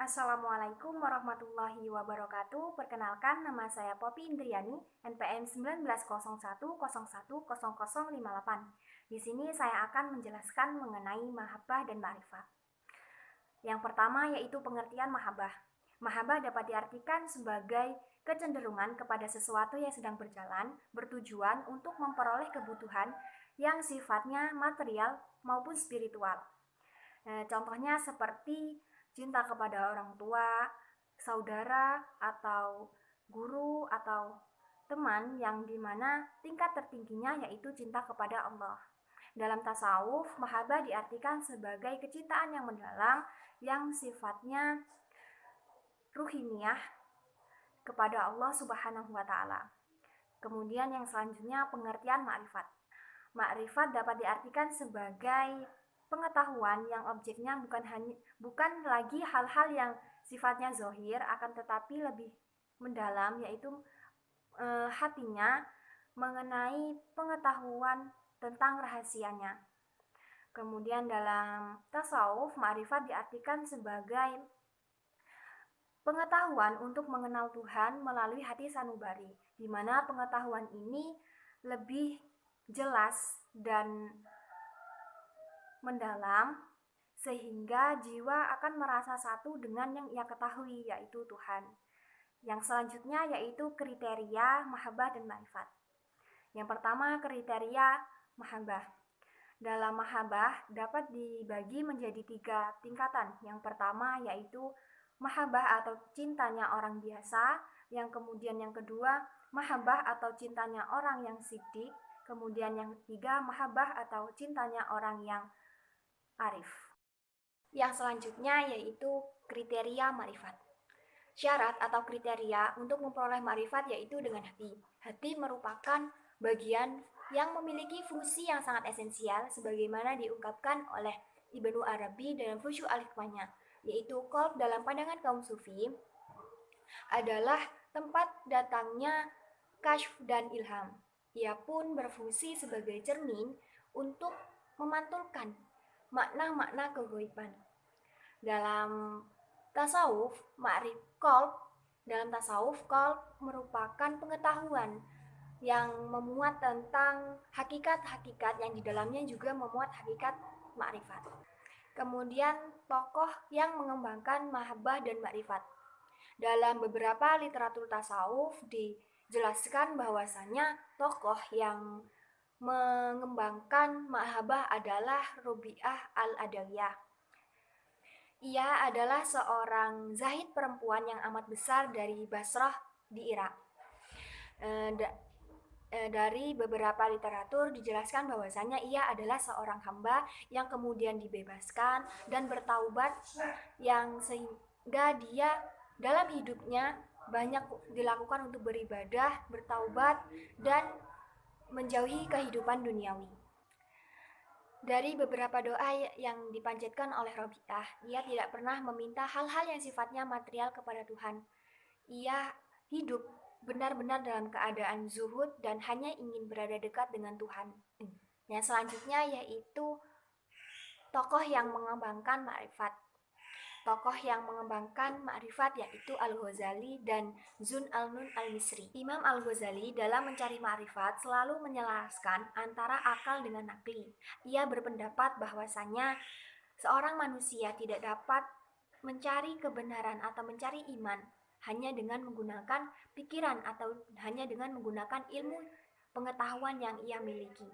Assalamualaikum warahmatullahi wabarakatuh. Perkenalkan, nama saya Poppy Indriani, NPM 1901010058. Di sini saya akan menjelaskan mengenai mahabbah dan ma'rifat. Yang pertama yaitu pengertian mahabbah. Mahabbah dapat diartikan sebagai kecenderungan kepada sesuatu yang sedang berjalan, bertujuan untuk memperoleh kebutuhan yang sifatnya material maupun spiritual. Contohnya seperti cinta kepada orang tua, saudara, atau guru, atau teman yang dimana tingkat tertingginya yaitu cinta kepada Allah. Dalam tasawuf, mahabbah diartikan sebagai kecintaan yang mendalam yang sifatnya ruhiniyah kepada Allah Subhanahu wa Ta'ala. Kemudian yang selanjutnya pengertian ma'rifat. Ma'rifat dapat diartikan sebagai pengetahuan yang objeknya bukan lagi hal-hal yang sifatnya zahir, akan tetapi lebih mendalam, yaitu hatinya mengenai pengetahuan tentang rahasianya. Kemudian dalam tasawuf, ma'rifat diartikan sebagai pengetahuan untuk mengenal Tuhan melalui hati sanubari, di mana pengetahuan ini lebih jelas dan mendalam sehingga jiwa akan merasa satu dengan yang ia ketahui, yaitu Tuhan. Yang selanjutnya yaitu kriteria mahabbah dan ma'rifat. Yang pertama, kriteria mahabbah. Dalam mahabbah dapat dibagi menjadi 3 tingkatan. Yang pertama yaitu mahabbah atau cintanya orang biasa. Yang kemudian yang kedua, mahabbah atau cintanya orang yang siddiq. Kemudian yang ketiga, mahabbah atau cintanya orang yang arif. Yang selanjutnya yaitu kriteria ma'rifat. Syarat atau kriteria untuk memperoleh ma'rifat yaitu dengan hati. Hati merupakan bagian yang memiliki fungsi yang sangat esensial sebagaimana diungkapkan oleh Ibnu Arabi dalam Fusyu al-Hikmahnya, yaitu qalb dalam pandangan kaum sufi adalah tempat datangnya kasyf dan ilham. Ia pun berfungsi sebagai cermin untuk memantulkan makna-makna kegaiban. Dalam tasawuf, qalb merupakan pengetahuan yang memuat tentang hakikat-hakikat yang di dalamnya juga memuat hakikat ma'rifat. Kemudian tokoh yang mengembangkan mahabbah dan ma'rifat. Dalam beberapa literatur tasawuf dijelaskan bahwasanya tokoh yang mengembangkan mahabbah adalah Robi'ah al-Adawiyah. Ia adalah seorang zahid perempuan yang amat besar dari Basrah di Irak. Dari beberapa literatur dijelaskan bahwasanya ia adalah seorang hamba yang kemudian dibebaskan dan bertaubat, yang sehingga dia dalam hidupnya banyak dilakukan untuk beribadah, bertaubat, dan menjauhi kehidupan duniawi. Dari beberapa doa yang dipanjatkan oleh Robi'ah, ia tidak pernah meminta hal-hal yang sifatnya material kepada Tuhan. Ia hidup benar-benar dalam keadaan zuhud dan hanya ingin berada dekat dengan Tuhan. Yang selanjutnya yaitu tokoh yang mengembangkan ma'rifat. Tokoh yang mengembangkan ma'rifat yaitu Al-Ghazali dan Zun al-Nun al-Misri. Imam Al-Ghazali dalam mencari ma'rifat selalu menjelaskan antara akal dengan nakli. Ia berpendapat bahwasanya seorang manusia tidak dapat mencari kebenaran atau mencari iman hanya dengan menggunakan pikiran atau hanya dengan menggunakan ilmu pengetahuan yang ia miliki.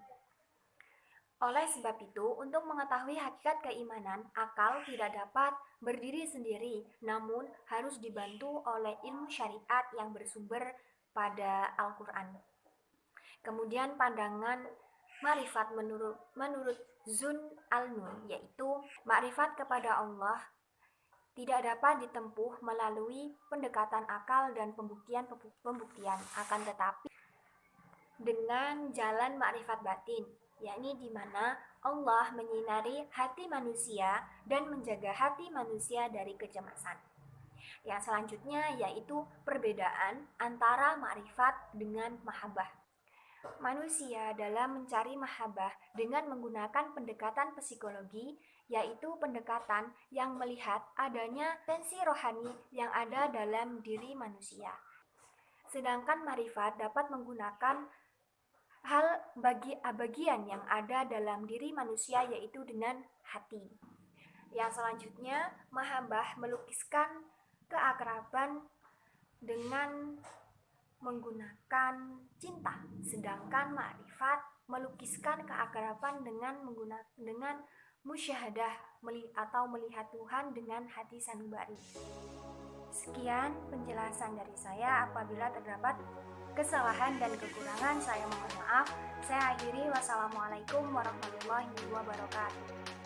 Oleh sebab itu, untuk mengetahui hakikat keimanan, akal tidak dapat berdiri sendiri, namun harus dibantu oleh ilmu syariat yang bersumber pada Al-Quran. Kemudian pandangan ma'rifat menurut Zun al-Nun, yaitu ma'rifat kepada Allah tidak dapat ditempuh melalui pendekatan akal dan pembuktian, akan tetapi dengan jalan ma'rifat batin, yakni di mana Allah menyinari hati manusia dan menjaga hati manusia dari kecemasan. Yang selanjutnya yaitu perbedaan antara ma'rifat dengan mahabbah. Manusia dalam mencari mahabbah dengan menggunakan pendekatan psikologi yaitu pendekatan yang melihat adanya tensi rohani yang ada dalam diri manusia. Sedangkan marifat dapat menggunakan bagian yang ada dalam diri manusia, yaitu dengan hati. Yang selanjutnya, mahabbah melukiskan keakraban dengan menggunakan cinta, sedangkan ma'rifat melukiskan keakraban dengan musyahadah atau melihat Tuhan dengan hati sanubari. Sekian penjelasan dari saya. Apabila terdapat kesalahan dan kekurangan, saya mohon maaf. Saya akhiri. Wassalamualaikum warahmatullahi wabarakatuh.